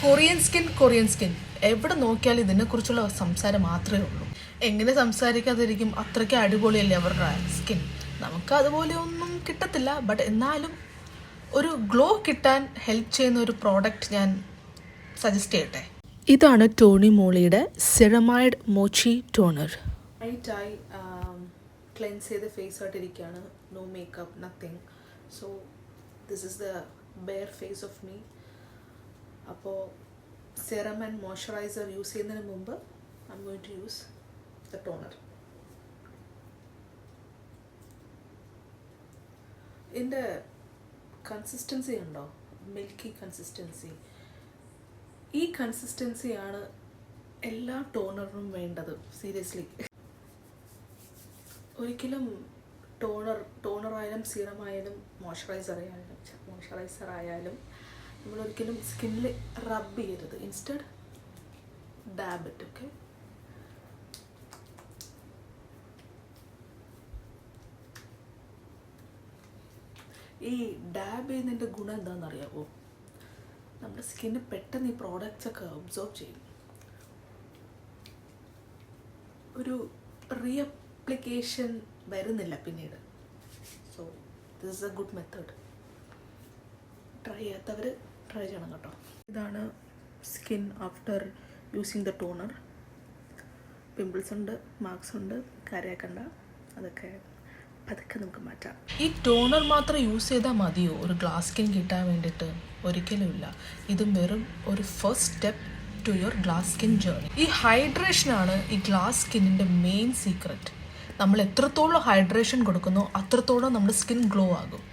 Korean skin എവിടെ നോക്കിയാലും ഇതിനെക്കുറിച്ചുള്ള സംസാരം മാത്രമേ ഉള്ളൂ. എങ്ങനെ സംസാരിക്കാതിരിക്കും? അത്രയ്ക്ക് അടിപൊളിയല്ലേ അവരുടെ സ്കിൻ. നമുക്ക് അതുപോലെ ഒന്നും കിട്ടത്തില്ല, ബട്ട് എന്നാലും ഒരു ഗ്ലോ കിട്ടാൻ ഹെൽപ്പ് ചെയ്യുന്ന ഒരു പ്രോഡക്റ്റ് ഞാൻ സജസ്റ്റ് ചെയ്യട്ടെ. ഇതാണ് ടോണി മോളിയുടെ സെറമൈഡ് മോച്ചി ടോണർ. നൈറ്റായി ക്ലെൻസ് ചെയ്ത് ഫേസ് ആയിട്ടിരിക്കുകയാണ്. No makeup, nothing. So this is the bare face of me. അപ്പോൾ സെറം ആൻഡ് മോയ്സ്ചറൈസർ യൂസ് ചെയ്യുന്നതിന് മുമ്പ് I'm going to use the toner. ഇതിൻ്റെ കൺസിസ്റ്റൻസി ഉണ്ടോ? Milky consistency. ഈ കൺസിസ്റ്റൻസിയാണ് എല്ലാ ടോണറിനും വേണ്ടത്. സീരിയസ്ലി, ഒരിക്കലും ടോണറായാലും സീറമായാലും മോയ്സ്ചറൈസർ ആയാലും നമ്മളൊരിക്കലും സ്കിന്നിൽ റബ്ബ് ചെയ്യരുത്. Instead dab it. ഓക്കെ, ഈ ഡാബ് ചെയ്യുന്നതിൻ്റെ ഗുണം എന്താണെന്ന് അറിയാമോ? നമ്മുടെ സ്കിന്ന് പെട്ടെന്ന് ഈ പ്രോഡക്റ്റ്സ് ഒക്കെ അബ്സോർബ് ചെയ്യും. ഒരു റീഅപ്ലിക്കേഷൻ വരുന്നില്ല പിന്നീട്. So this is A good method. Try ചെയ്യാത്തവർ ട്രൈ ചെയ്യണം കേട്ടോ. ഇതാണ് skin after using the toner. Pimples ഉണ്ട്, മാർക്സ് ഉണ്ട്, കരയാക്കണ്ട. അതൊക്കെ പതുക്കെ നമുക്ക് മാറ്റാം. ഈ ടോണർ മാത്രം യൂസ് ചെയ്താൽ മതിയോ ഒരു ഗ്ലാസ് സ്കിൻ കിട്ടാൻ വേണ്ടിയിട്ട്? ഒരിക്കലുമില്ല. ഇതും വെറും ഒരു first step to your glass skin journey. ഈ ഹൈഡ്രേഷനാണ് ഈ ഗ്ലാസ് സ്കിന്നിൻ്റെ മെയിൻ സീക്രട്ട്. നമ്മൾ എത്രത്തോളം ഹൈഡ്രേഷൻ കൊടുക്കുന്നോ അത്രത്തോളം നമ്മുടെ സ്കിൻ ഗ്ലോ ആകും.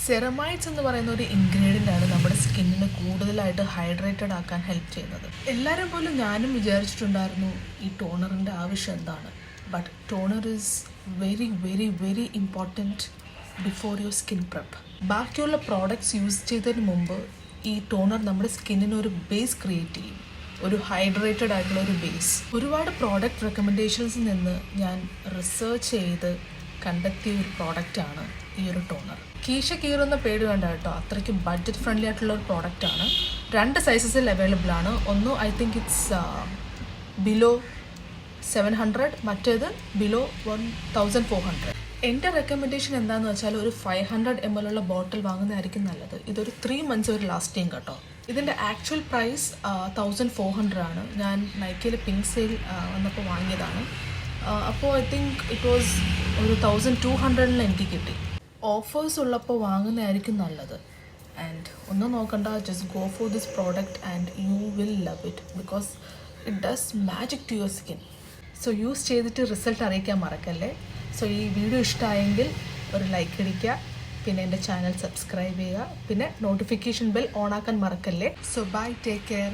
സെറമൈഡ്സ് എന്ന് പറയുന്ന ഒരു ഇൻഗ്രീഡിയൻ്റ് ആണ് നമ്മുടെ സ്കിന്നിനെ കൂടുതലായിട്ട് ഹൈഡ്രേറ്റഡ് ആക്കാൻ ഹെൽപ്പ് ചെയ്യുന്നത്. എല്ലാവരും പോലും ഞാനും വിചാരിച്ചിട്ടുണ്ടായിരുന്നു ഈ ടോണറിൻ്റെ ആവശ്യം എന്താണ്. But toner is very very very important before your skin prep. ബാക്കിയുള്ള പ്രോഡക്റ്റ്സ് യൂസ് ചെയ്തതിന് മുമ്പ് ഈ ടോണർ നമ്മുടെ സ്കിന്നിന് ഒരു ബേസ് ക്രിയേറ്റ് ചെയ്യും, ഒരു ഹൈഡ്രേറ്റഡ് ആയിട്ടുള്ള ഒരു ബേസ്. ഒരുപാട് പ്രോഡക്റ്റ് റെക്കമെൻഡേഷൻസിൽ നിന്ന് ഞാൻ റിസർച്ച് ചെയ്ത് കണ്ടെത്തിയ ഒരു പ്രോഡക്റ്റാണ് ഈ ഒരു ടോണർ. കീശ കീറുന്ന പേര് വേണ്ട കേട്ടോ, അത്രയ്ക്ക് ബഡ്ജറ്റ് ഫ്രണ്ട്ലി ആയിട്ടുള്ള ഒരു പ്രോഡക്റ്റാണ്. 2 സൈസസിൽ അവൈലബിൾ ആണ്. ഒന്ന് ഐ തിങ്ക് ഇറ്റ്സ് ബിലോ 700, മറ്റേത് ബിലോ 1400. എൻ്റെ റെക്കമെൻഡേഷൻ എന്താണെന്ന് വെച്ചാൽ ഒരു 500 ml ഉള്ള ബോട്ടിൽ വാങ്ങുന്നതായിരിക്കും നല്ലത്. ഇതൊരു 3 months ഒരു ലാസ്റ്റ് ചെയ്യും കേട്ടോ. ഇതിൻ്റെ ആക്ച്വൽ പ്രൈസ് 1400 ആണ്. ഞാൻ നൈക്കയിൽ പിങ്ക് സെയിൽ വന്നപ്പോൾ വാങ്ങിയതാണ്. അപ്പോൾ ഐ തിങ്ക് ഇറ്റ് വാസ് ഒരു 1200 എനിക്ക് കിട്ടി. ഓഫേഴ്സ് ഉള്ളപ്പോൾ വാങ്ങുന്നതായിരിക്കും നല്ലത്. ആൻഡ് ഒന്നും നോക്കണ്ട, just go for this product and you will love it because it does magic to your skin. So use ചെയ്തിട്ട് റിസൾട്ട് അറിയിക്കാൻ മറക്കല്ലേ. സോ ഈ വീഡിയോ ഇഷ്ടമായെങ്കിൽ ഒരു ലൈക്ക് അടിക്കുക, പിന്നെ എൻ്റെ ചാനൽ സബ്സ്ക്രൈബ് ചെയ്യുക, പിന്നെ നോട്ടിഫിക്കേഷൻ ബെൽ ഓൺ ആക്കാൻ മറക്കല്ലേ. So bye, take care.